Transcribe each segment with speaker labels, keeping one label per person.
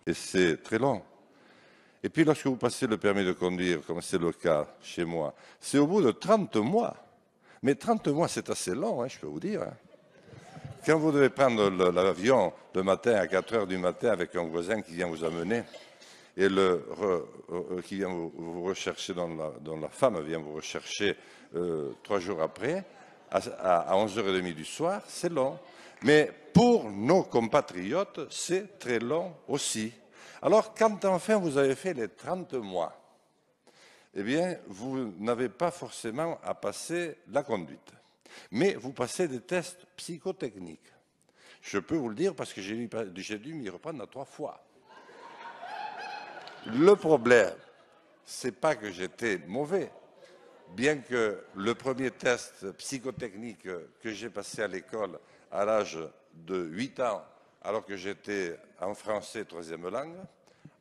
Speaker 1: et c'est très long. Et puis lorsque vous passez le permis de conduire, comme c'est le cas chez moi, c'est au bout de 30 mois. Mais 30 mois, c'est assez long, hein, je peux vous dire. Hein. Quand vous devez prendre l'avion le matin à 4 heures du matin avec un voisin qui vient vous amener, et qui vient vous rechercher, dont la femme vient vous rechercher 3 jours après, à 11h30 du soir, c'est long. Mais pour nos compatriotes, c'est très long aussi. Alors, quand enfin vous avez fait les 30 mois, eh bien, vous n'avez pas forcément à passer la conduite. Mais vous passez des tests psychotechniques. Je peux vous le dire parce que j'ai dû m'y reprendre 3 fois. Le problème, c'est pas que j'étais mauvais, bien que le premier test psychotechnique que j'ai passé à l'école à l'âge de 8 ans, alors que j'étais en français 3e langue,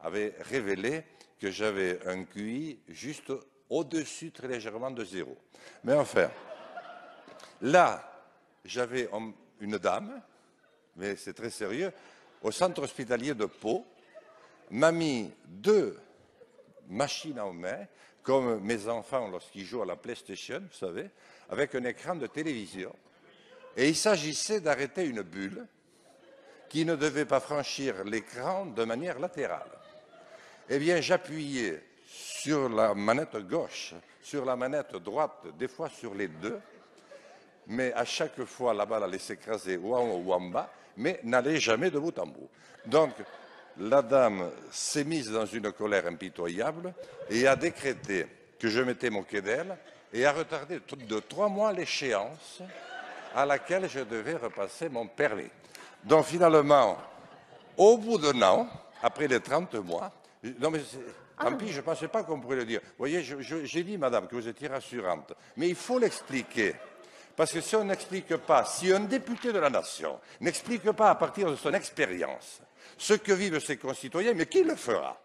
Speaker 1: avait révélé que j'avais un QI juste au-dessus très légèrement de 0. Mais enfin, là, j'avais une dame, mais c'est très sérieux, au centre hospitalier de Pau, m'a mis 2 machines en main, comme mes enfants lorsqu'ils jouent à la PlayStation, vous savez, avec un écran de télévision. Et il s'agissait d'arrêter une bulle qui ne devait pas franchir l'écran de manière latérale. Eh bien, j'appuyais sur la manette gauche, sur la manette droite, des fois sur les deux, mais à chaque fois, la balle allait s'écraser ou en haut ou en bas, mais n'allait jamais de bout en bout. Donc, la dame s'est mise dans une colère impitoyable et a décrété que je m'étais moqué d'elle et a retardé de 3 mois l'échéance à laquelle je devais repasser mon permis. Donc finalement, au bout d'un an, après les 30 mois, non mais tant pis, je ne pensais pas qu'on pourrait le dire. Vous voyez, j'ai dit, madame, que vous étiez rassurante, mais il faut l'expliquer. Parce que si on n'explique pas, si un député de la nation n'explique pas à partir de son expérience ce que vivent ses concitoyens, mais qui le fera?